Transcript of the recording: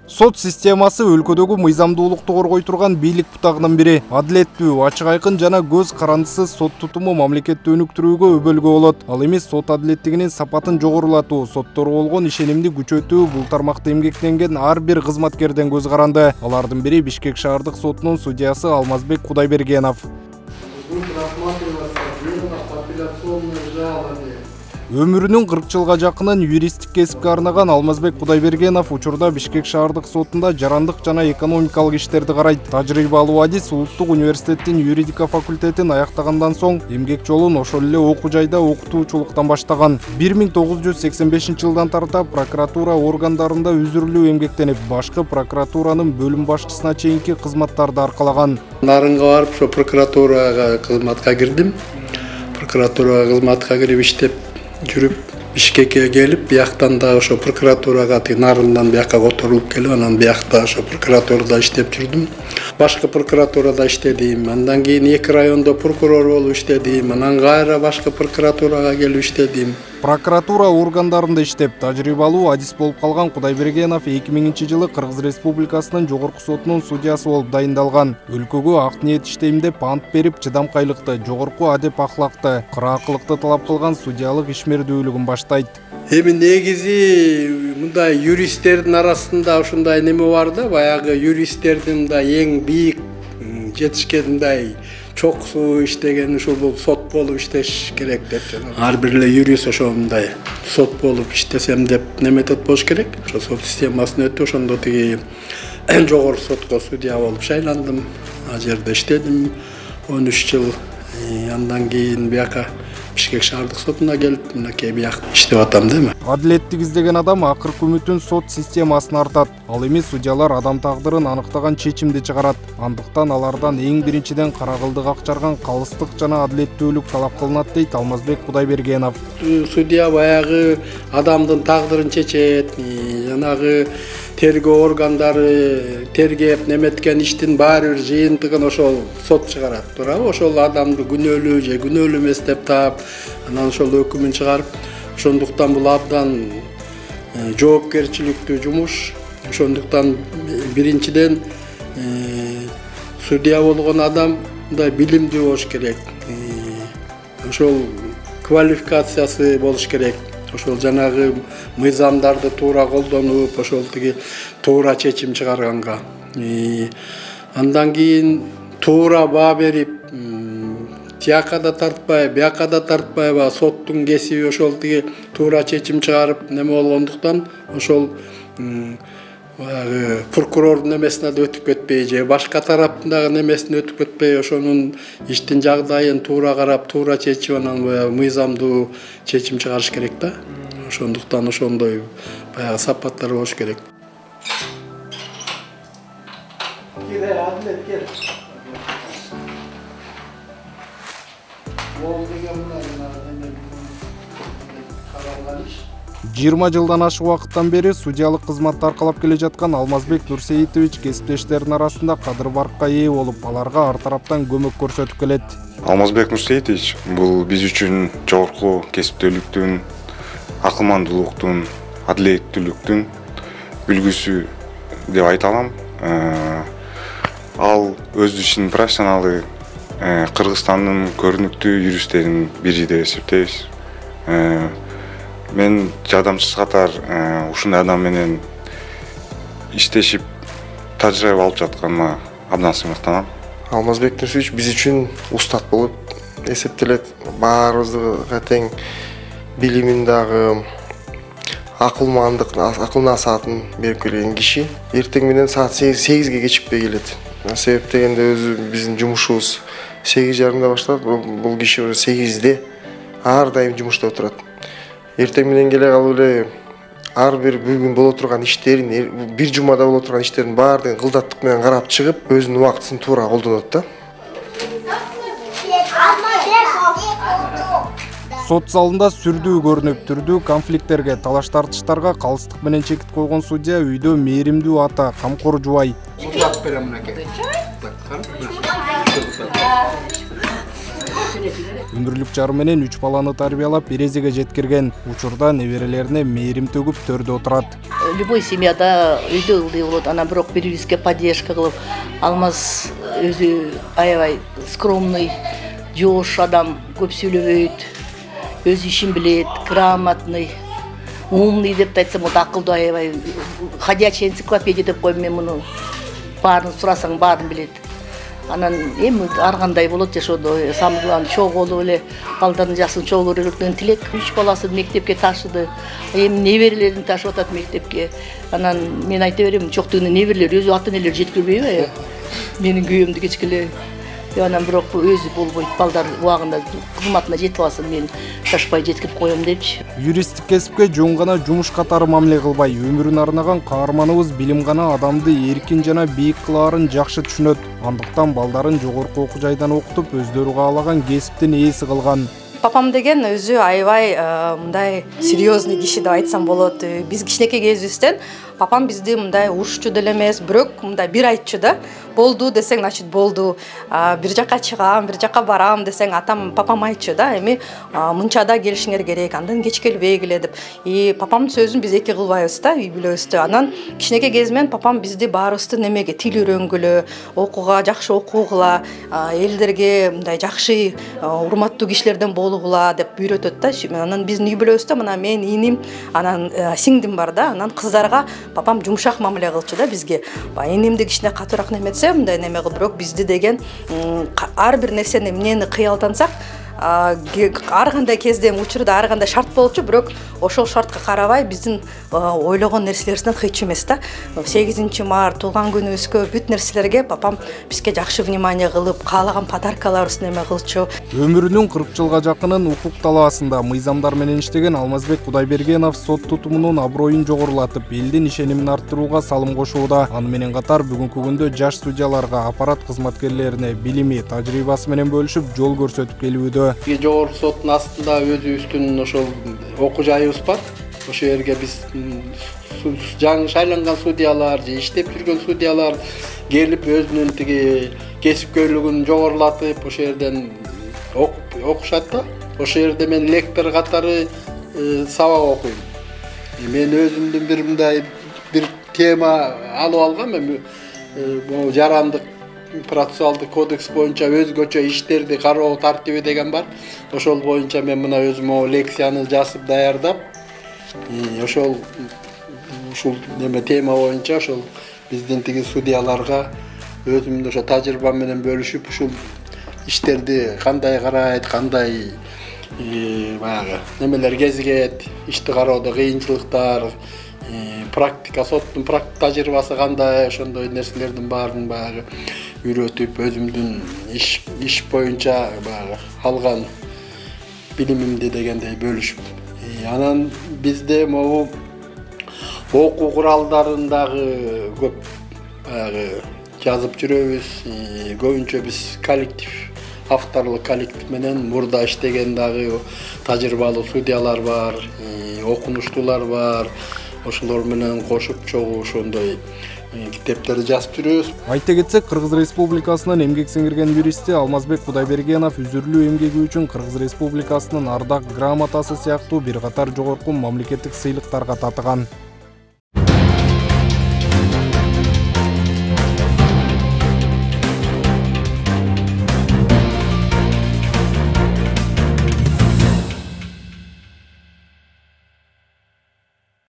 Сот системасы өлкөдөгү мыйзамдуулукту коргой турган бийлик бутагынын бири. Адилеттүү, ачык айкын жана көз карандысыз сот тутуму мамлекетти өнүктүрүүгө өбөлгө болот. Ал эмес сот адилеттигинин сапатын жогорулатуу, сотторго болгон ишенимди күчөтүү бул тармакта эмгектенген ар бир кызматкерден көз каранды. Алардын бири Бишкек шаардык сотунун судьясы Алмазбек Кудайбергенов. Өмүрүнүн 40 жылга жакынын юристтик кесипке арнаган Алмазбек Кудайбергенов учурда Бишкек шаардык сотунда жарандык жана экономикалык иштерди карайт. Тажрыйбалуу адис Улуттук университеттин юридика факультетин аяктагандан соң эмгек жолун ошол эле окуу жайда окутуучулуктан баштаган. 1985-жылдан тарта прокуратура органдарында үзүрлүү эмгектенип, башкы прокуратуранын бөлүм башчысына чейинки кызматтарды аркалаган. Нарынга барып, ошо прокуратурага кызматка кирдим. Прокуратурага кызматка кирип иштеп жүрүп Бишкекке келип, бияктан да ошо прокуратурага Нарындан бияка которулуп келип, анан биякта ошо прокуратурада иштеп жүрдүм. Башкы прокуратурада иштедим. Андан кийин 2 райондо прокурор болуп иштедим. Анан кайра башкы прокуратурага келип иштедим. Прокуратура органдарында иштеп, тажрыйбалуу адис болуп калган Кудайбергенов 2000-жылы Кыргыз Республикасынын жогорку сотунун судьясы болуп дайындалган. Өлкөгө ак ниет иштейм деп ант берип, чыдамкайлыкты, жогорку адеп ахлакты, кыраакылыкты талап кылган судьялык ишмердүүлүгүн баштайт. Эми негизи мындай юристтердин арасында ушундай неме бар да, баягы юристтердин да эң бийик жетишкен мындай чоксу иштеген ушул сот болуп иштеш керек деп. Ар бир эле юрист ошо мындай сот болуп иштесем деп неметет болуш керек. Ошо сот системасын өтүп, ошондо тиги жогорку сотко судья болуп шайландым. Ал жерде иштедим 13 жыл. Андан кийин бияка Бишкек шаардык сотуна келип, мынакей бияк иштеп атам да эми. Адилеттик издеген адам акыркы үмүтүн сот системасына артат. Ал эми судьялар адам тагдырын аныктаган чечимди чыгарат. Андыктан алардан эң биринчиден каракылдык акчарган калыстык жана адилеттүүлүк талап кылынат дейт Алмазбек Кудайбергенов. Судья баягы адамдын тагдырын чечет, жанагы тергөө органдары тергеп неметкен иштин баары бир жыйынтыгын ошол сот чыгарат. Туурабы? Ошол адамды күнөөлүү же күнөөлүү эмес деп таап, анан ошол өкүмүн чыгарып, ошондуктан бул абдан жоопкерчиликтүү жумуш. Ошондуктан биринчиден судья болгон адам мындай билимдүү болуш керек. Ошол квалификациясы болуш керек. Ошол жанагы мыйзамдарды туура колдонуп, ошол тиги туура чечим чыгарганга. Андан кийин туура баа берип, тияка да тартпай, бияка да тартпайбы, соттун кесиби ошол тиги туура чечим чыгарып неме болгондуктан ошол прокурордун эмесине да өтүп кетпей же башка тараптын дагы немесине өтүп кетпей, ошонун иштин жагдайын туура карап, туура чечип, анан мыйзамдуу чечим чыгарыш керек да. Ошондуктан ошондой баягы сапаттар болуш керек. Адилет кел. 20 жылдан ашык убакыттан бери судьялык кызматты аркалап келе жаткан Алмазбек Нурсейитович кесиптештеринин арасында кадыр баркка ээ болуп, аларга ар тараптан көмөк көрсөтүп келет. Алмазбек Нурсейитович бул биз үчүн жогорку кесиптүүлүктүн, акылмандуулуктун, адилеттүүлүктүн үлгүсү деп айта алам. Ал өз ишинин профессионалы, Кыргызстандын көрүнүктүү юристтеринин бири деп эсептейбиз. Мен жардамчысы катар ушундай адам менен иштешип тажрыйба алып жатканыма абдан сыймыктанам. Алмазбек Нурсейитович биз үчүн устат болуп эсептелет. Баарыбызга тең билимин дагы, акыл насаатын берип келген киши. Эртең менен саат 8-ге кечикпей келет. Себеп дегенде өзү биздин жумушубуз 8:30 башталат. Бул киши 8-де ар дайым жумушта отурат. Эртең менен келе калып эле ар бир бүгүн боло турган иштерин, бир жумада боло турган иштерин баардыгын кылдаттык менен карап чыгып, өзүнүн убактысын туура колдонот да. Сот залында сүрдүү көрүнүп, түрдүү конфликттерге, талаш тартыштарга калыстык менен чекит койгон судья үйдө мээримдүү ата, камкор жубай. Узат берем мынакей. Өмүрлүк жары менен 3 баланы тарбиялап березеге жеткирген. Учурда неберелерине мээрим төгүп төрдө отурат. Любой семьяда үйдө ылдый болот, анан бирок бири-бирибизге поддержка кылып, Алмаз өзү аябай скромный, жоош адам, көп сүйлөбөйт, өз ишин билет, грамотный, умный деп айтсам, акылдуу аябай, ходячая энциклопедия деп коем мен муну. Баарын сурасаң баарын билет. Анан эми ар кандай болот жашоодо, самый главный чогуу болуп эле балдардын жашын чогуу көрөлүк деген тилек. 3 баласын мектепке ташыды. Эми неберелерин ташып атат мектепке. Анан мен айта берем, чоктугуна неберелер өзү ата-энелер жеткирбейби? Менин күйөөмдү кечкеле. Анан бирок өзү болбойт, балдар убагында кызматына жетип алсын, мен шашпай жеткирип коем депчи. Юристтик кесипке жөн гана жумуш катары мамиле кылбай, өмүрүн арнаган каарманыбыз билим гана адамды эркин жана бийик кылаарын жакшы түшүнөт. Андыктан балдарын жогорку окуу жайдан окутуп, өздөрү каалаган кесиптин ээси кылган. Папам деген өзү аябай мындай серьезный киши деп айтсам болот. Биз кичинекей кезибизден папам бизди мындай урушчу деле эмес, бирок мындай бир айтчу да. Болду десең, значит болду. Бир жака чыгам, бир жака барам десең, папам айтчу да, эми мынчада келишиңер керек, андан кеч келбегиле деп. Папамдын сөзүн биз эки кылбайбыз да, үй бүлөбүздө. Анан кичинекей кезимен папам бизди баарыбызды немеге тил үйрөнгүлө, окууга жакшы окуугула, элдерге мындай жакшы урматтуу кишилерден болугула деп үйрөтөт да. Анан биздин үй бүлөбүздө мына мен, иним, анан сиңдим бар да. Анан кыздарга папам жумшак мамиле кылчу да бизге. Инимди кичине катуураак неметсе, мындай неме кылып, бирок бизди деген ар бир нерсени эмнени кыялтансак, ар кандай кезде учурда ар кандай шарт болчу, бирок ошол шартка карабай биздин ойлогон нерселерибизден кыйчу эмес да. 8-март туулган күнүбүзгө бүт нерселерге папам бизге жакшы внимание кылып, каалаган подаркаларыбызды неме кылчу. Өмүрүнүн 40 жылга жакынын укук талаасында мыйзамдар менен иштеген Алмазбек Кудайбергенов сот тутумунун аброюн жогорулатып, элдин ишенимин арттырууга салым кошууда. Аны менен катар бүгүнкү күндө жаш судьяларга, аппарат кызматкерлерине билими, тажрыйбасы менен бөлүшүп, жол көрсөтүп келүүдө. Жогорку соттун астында өзүбүздүн ошол окуу жайыбыз бар. Ошол жерге биз жаңы шайланган судьялар же иштеп жүргөн судьялар келип өзүнүн тиги кесипкөйлүгүн жогорулатып, ошол жерден окушат да. Ошол жерде мен лектор катары сабак окуйм. Мен өзүмдүн бир мындай бир тема алып алгам, бул жарандык процессуалдык кодекс боюнча өзгөчө иштерди кароо тартиби деген бар. Ошол боюнча мен мына өзүм лекцияны жазып даярдап, ошол неме тема боюнча ошол биздин тиги судьяларга өзүмдүн ошо тажрыйбам менен бөлүшүп, ушул иштерди кандай карайт, кандай баягы немелер кезигет, ишти кароодо кыйынчылыктар, практика, соттун практика тажрыйбасы кандай, ошондой нерселердин баарын баягы үйрөтүп, өзүмдүн иш боюнча баягы алган билимимди дегендей бөлүшүп. Анан бизде могу окуу куралдарындагы көп баягы жазып жүрөбүз. Көбүнчө биз коллектив, авторлук коллектив менен мурда иштеген дагы тажрыйбалуу судьялар бар, окунуштуулар бар. Ошолор менен кошуп чогуу ошондой китептерди жазып жүрөбүз. Айта кетсек, Кыргыз Республикасынын эмгек сиңирген юристи Алмазбек Кудайбергенов үзүрлүү эмгеги үчүн Кыргыз Республикасынын ардак грамотасы сыяктуу бир катар жогорку мамлекеттик сыйлыктарга татыган.